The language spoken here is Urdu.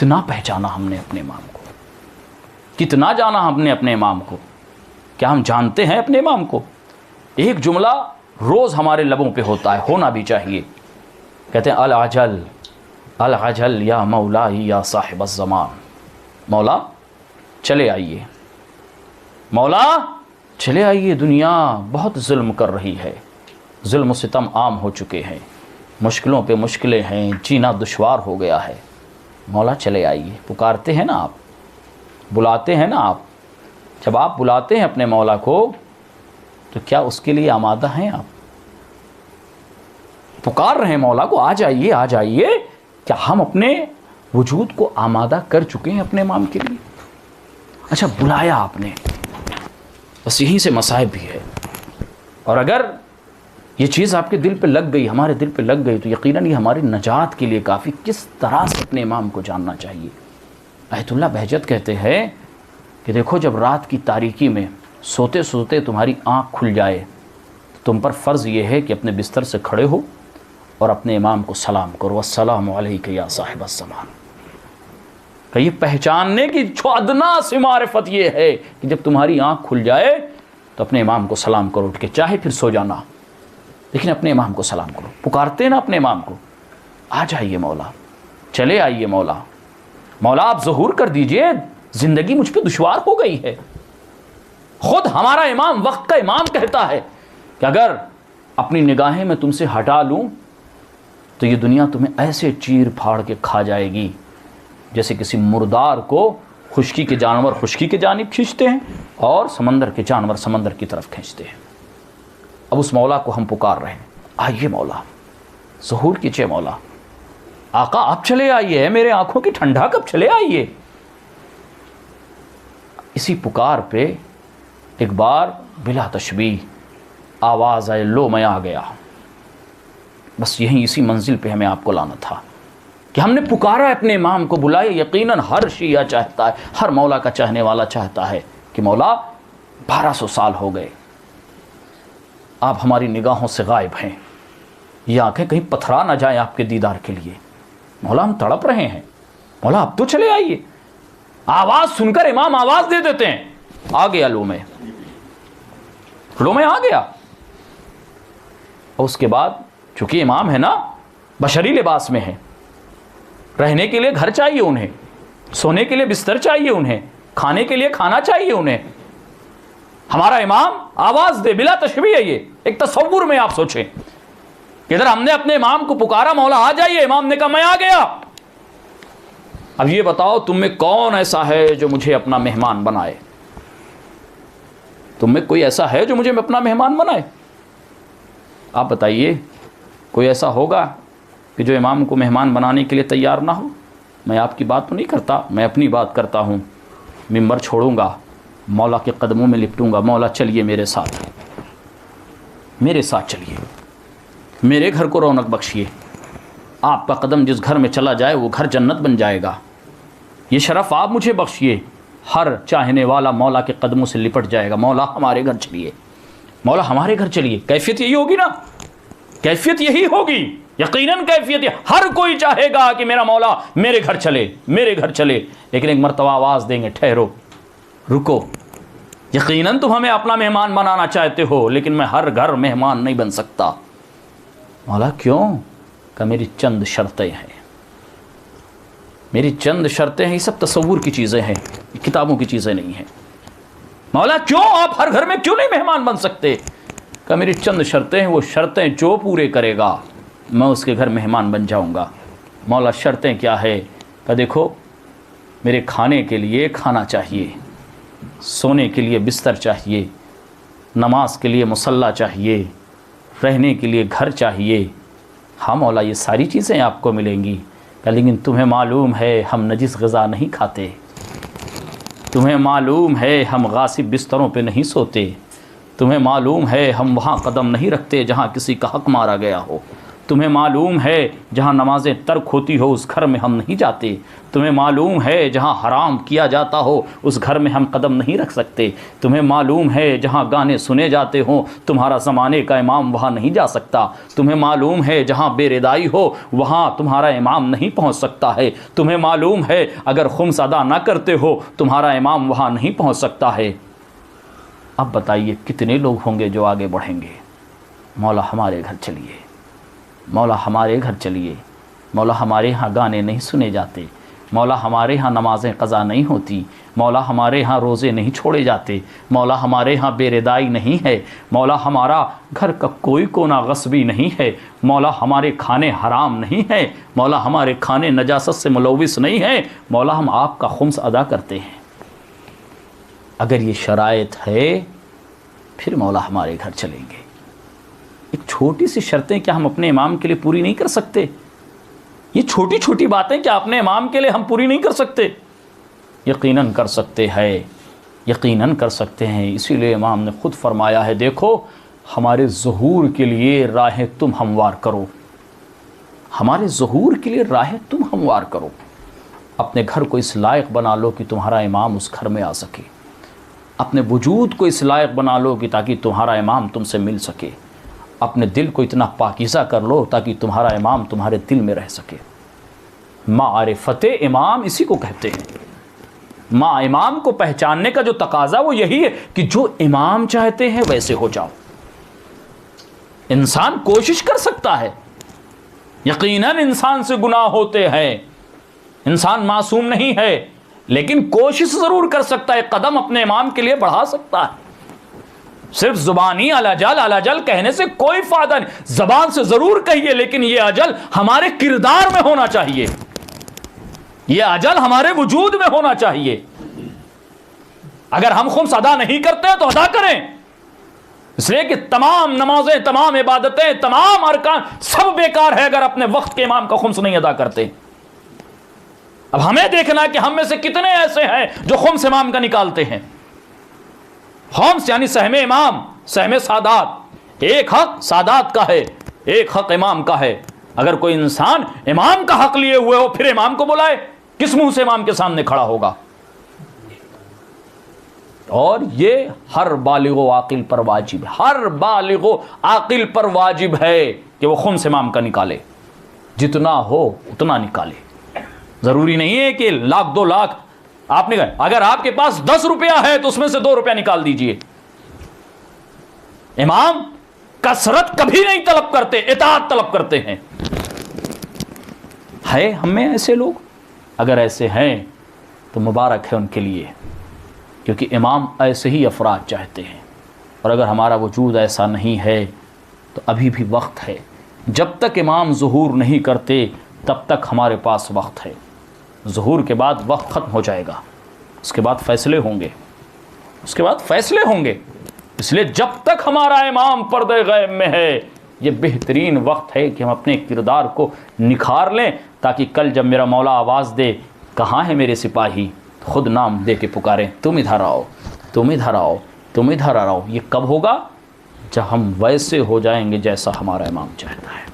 کتنا پہچانا ہم نے اپنے امام کو، کتنا جانا ہم نے اپنے امام کو؟ کیا ہم جانتے ہیں اپنے امام کو؟ ایک جملہ روز ہمارے لبوں پہ ہوتا ہے، ہونا بھی چاہیے. کہتے ہیں العجل العجل یا مولائی یا صاحب الزمان. مولا چلے آئیے، مولا چلے آئیے، دنیا بہت ظلم کر رہی ہے، ظلم و ستم عام ہو چکے ہیں، مشکلوں پہ مشکلیں ہیں، جینا دشوار ہو گیا ہے. مولا چلے آئیے. پکارتے ہیں نا آپ، بلاتے ہیں نا آپ. جب آپ بلاتے ہیں اپنے مولا کو تو کیا اس کے لیے آمادہ ہیں آپ؟ پکار رہے ہیں مولا کو، آ جائیے آ جائیے. کیا ہم اپنے وجود کو آمادہ کر چکے ہیں اپنے امام کے لیے؟ اچھا بلایا آپ نے، بس یہیں سے مصائب بھی ہے. اور اگر یہ چیز آپ کے دل پہ لگ گئی، ہمارے دل پہ لگ گئی، تو یقیناً یہ ہماری نجات کے لیے کافی. کس طرح سے اپنے امام کو جاننا چاہیے؟ آیت اللہ بہجت کہتے ہیں کہ دیکھو جب رات کی تاریکی میں سوتے سوتے تمہاری آنکھ کھل جائے تو تم پر فرض یہ ہے کہ اپنے بستر سے کھڑے ہو اور اپنے امام کو سلام کرو، السلام علیک یا صاحب الزمان. کہ یہ پہچاننے کی جو ادنا سی معرفت یہ ہے کہ جب تمہاری آنکھ کھل جائے تو اپنے امام کو سلام کرو اٹھ کے، چاہے پھر سو جانا، لیکن اپنے امام کو سلام کرو. پکارتے نا اپنے امام کو، آ جائیے مولا، چلے آئیے مولا، مولا آپ ظہور کر دیجئے، زندگی مجھ پہ دشوار ہو گئی ہے. خود ہمارا امام، وقت کا امام کہتا ہے کہ اگر اپنی نگاہیں میں تم سے ہٹا لوں تو یہ دنیا تمہیں ایسے چیر پھاڑ کے کھا جائے گی جیسے کسی مردار کو خشکی کے جانور خشکی کی جانب کھینچتے ہیں اور سمندر کے جانور سمندر کی طرف کھینچتے ہیں. اب اس مولا کو ہم پکار رہے ہیں، آئیے مولا، ظہور کیجئے مولا. آقا آپ چلے آئیے، میرے آنکھوں کی ٹھنڈا کب چلے آئیے. اسی پکار پہ ایک بار بلا تشبیہ آواز آئے، لو میں آ گیا. بس یہیں اسی منزل پہ ہمیں آپ کو لانا تھا کہ ہم نے پکارا اپنے امام کو، بلائے. یقیناً ہر شیعہ چاہتا ہے، ہر مولا کا چاہنے والا چاہتا ہے کہ مولا 1200 سال ہو گئے، آپ ہماری نگاہوں سے غائب ہیں، یہ آنکھیں کہیں پتھرا نہ جائیں آپ کے دیدار کے لیے. مولا ہم تڑپ رہے ہیں، مولا اب تو چلے آئیے. آواز سن کر امام آواز دے دیتے ہیں، آ گیا لو میں آ گیا. اور اس کے بعد چونکہ امام ہے نا، بشری لباس میں ہے، رہنے کے لیے گھر چاہیے انہیں، سونے کے لیے بستر چاہیے انہیں، کھانے کے لیے کھانا چاہیے انہیں. ہمارا امام آواز دے، بلا تشبیہ ہے. یہ ایک تصور میں آپ سوچیں کہ ادھر ہم نے اپنے امام کو پکارا، مولا آ جائیے، امام نے کہا میں آ گیا. اب یہ بتاؤ تم میں کون ایسا ہے جو مجھے اپنا مہمان بنائے؟ تم میں کوئی ایسا ہے جو مجھے اپنا مہمان بنائے؟ آپ بتائیے، کوئی ایسا ہوگا کہ جو امام کو مہمان بنانے کے لیے تیار نہ ہو؟ میں آپ کی بات تو نہیں کرتا، میں اپنی بات کرتا ہوں. ممبر چھوڑوں گا، مولا کے قدموں میں لپٹوں گا، مولا چلیے میرے ساتھ، میرے ساتھ چلیے، میرے گھر کو رونق بخشیے. آپ کا قدم جس گھر میں چلا جائے وہ گھر جنت بن جائے گا. یہ شرف آپ مجھے بخشیے. ہر چاہنے والا مولا کے قدموں سے لپٹ جائے گا، مولا ہمارے گھر چلیے، مولا ہمارے گھر چلیے. کیفیت یہی ہوگی نا، کیفیت یہی ہوگی، یقیناً کیفیت. ہر کوئی چاہے گا کہ میرا مولا میرے گھر چلے، میرے گھر چلے. لیکن ایک مرتبہ آواز دیں گے، ٹھہرو، رکو. یقیناً تم ہمیں اپنا مہمان بنانا چاہتے ہو، لیکن میں ہر گھر مہمان نہیں بن سکتا. مولا کیوں؟ کہ میری چند شرطیں ہیں، میری چند شرطیں ہیں. یہ سب تصور کی چیزیں ہیں، کتابوں کی چیزیں نہیں ہیں. مولا کیوں آپ ہر گھر میں کیوں نہیں مہمان بن سکتے؟ کہ میری چند شرطیں ہیں، وہ شرطیں جو پورے کرے گا میں اس کے گھر مہمان بن جاؤں گا. مولا شرطیں کیا ہے؟ کہ دیکھو میرے کھانے کے لیے کھانا چاہیے، سونے کے لیے بستر چاہیے، نماز کے لیے مصلی چاہیے، رہنے کے لیے گھر چاہیے. ہاں مولا یہ ساری چیزیں آپ کو ملیں گی، لیکن تمہیں معلوم ہے ہم نجس غذا نہیں کھاتے، تمہیں معلوم ہے ہم غاصب بستروں پہ نہیں سوتے، تمہیں معلوم ہے ہم وہاں قدم نہیں رکھتے جہاں کسی کا حق مارا گیا ہو، تمہیں معلوم ہے جہاں نمازیں ترک ہوتی ہو اس گھر میں ہم نہیں جاتے، تمہیں معلوم ہے جہاں حرام کیا جاتا ہو اس گھر میں ہم قدم نہیں رکھ سکتے، تمہیں معلوم ہے جہاں گانے سنے جاتے ہوں تمہارا زمانے کا امام وہاں نہیں جا سکتا، تمہیں معلوم ہے جہاں بے ردائی ہو وہاں تمہارا امام نہیں پہنچ سکتا ہے، تمہیں معلوم ہے اگر خمس ادا نہ کرتے ہو تمہارا امام وہاں نہیں پہنچ سکتا ہے۔ اب بتائیے کتنے لوگ ہوں گے جو آگے بڑھیں گے؟ مولا ہمارے گھر چلیے، مولا ہمارے گھر چلیے، مولا ہمارے ہاں گانے نہیں سنے جاتے، مولا ہمارے ہاں نمازیں قضا نہیں ہوتی، مولا ہمارے ہاں روزے نہیں چھوڑے جاتے، مولا ہمارے ہاں بے ردائی نہیں ہے، مولا ہمارا گھر کا کوئی کونا غصبی نہیں ہے، مولا ہمارے کھانے حرام نہیں ہیں، مولا ہمارے کھانے نجاست سے ملوث نہیں ہیں، مولا ہم آپ کا خمس ادا کرتے ہیں۔ اگر یہ شرائط ہے پھر مولا ہمارے گھر چلیں گے۔ ایک چھوٹی سی شرطیں کیا ہم اپنے امام کے لیے پوری نہیں کر سکتے؟ یہ چھوٹی چھوٹی باتیں کیا اپنے امام کے لیے ہم پوری نہیں کر سکتے؟ یقیناً کر سکتے ہیں، یقیناً کر سکتے ہیں۔ اسی لیے امام نے خود فرمایا ہے، دیکھو ہمارے ظہور کے لیے راہیں تم ہموار کرو، ہمارے ظہور کے لیے راہیں تم ہموار کرو، اپنے گھر کو اس لائق بنا لو کہ تمہارا امام اس گھر میں آ سکے، اپنے وجود کو اس لائق بنا لو کہ تاکہ تمہارا امام تم سے مل سکے، اپنے دل کو اتنا پاکیزہ کر لو تاکہ تمہارا امام تمہارے دل میں رہ سکے۔ معرفت امام اسی کو کہتے ہیں۔ امام کو پہچاننے کا جو تقاضا وہ یہی ہے کہ جو امام چاہتے ہیں ویسے ہو جاؤ۔ انسان کوشش کر سکتا ہے، یقیناً انسان سے گناہ ہوتے ہیں، انسان معصوم نہیں ہے، لیکن کوشش ضرور کر سکتا ہے، قدم اپنے امام کے لیے بڑھا سکتا ہے۔ صرف زبانی الاجل کہنے سے کوئی فائدہ نہیں، زبان سے ضرور کہیے لیکن یہ اجل ہمارے کردار میں ہونا چاہیے، یہ اجل ہمارے وجود میں ہونا چاہیے۔ اگر ہم خمس ادا نہیں کرتے تو ادا کریں، اس لیے کہ تمام نمازیں، تمام عبادتیں، تمام ارکان سب بیکار ہے اگر اپنے وقت کے امام کا خمس نہیں ادا کرتے۔ اب ہمیں دیکھنا کہ ہم میں سے کتنے ایسے ہیں جو خمس امام کا نکالتے ہیں۔ خمس یعنی سہم امام، سہم سادات، ایک حق سادات کا ہے، ایک حق امام کا ہے۔ اگر کوئی انسان امام کا حق لیے ہوئے ہو پھر امام کو بلائے، کس منہ سے امام کے سامنے کھڑا ہوگا؟ اور یہ ہر بالغ و عاقل پر واجب ہے، ہر بالغ و عاقل پر واجب ہے کہ وہ خمس امام کا نکالے، جتنا ہو اتنا نکالے۔ ضروری نہیں ہے کہ لاکھ 2 لاکھ آپ نے کہا، اگر آپ کے پاس 10 روپیہ ہے تو اس میں سے 2 روپیہ نکال دیجئے۔ امام کثرت کبھی نہیں طلب کرتے، اطاعت طلب کرتے ہیں۔ ہے ہم میں ایسے لوگ؟ اگر ایسے ہیں تو مبارک ہے ان کے لیے، کیونکہ امام ایسے ہی افراد چاہتے ہیں۔ اور اگر ہمارا وجود ایسا نہیں ہے تو ابھی بھی وقت ہے، جب تک امام ظہور نہیں کرتے تب تک ہمارے پاس وقت ہے۔ ظہور کے بعد وقت ختم ہو جائے گا، اس کے بعد فیصلے ہوں گے، اس کے بعد فیصلے ہوں گے۔ اس لیے جب تک ہمارا امام پردے غیب میں ہے یہ بہترین وقت ہے کہ ہم اپنے کردار کو نکھار لیں، تاکہ کل جب میرا مولا آواز دے کہاں ہے میرے سپاہی، خود نام دے کے پکاریں، تم ادھر آؤ، تم ادھر آؤ، تم ادھر آؤ۔ یہ کب ہوگا؟ جب ہم ویسے ہو جائیں گے جیسا ہمارا امام چاہتا ہے۔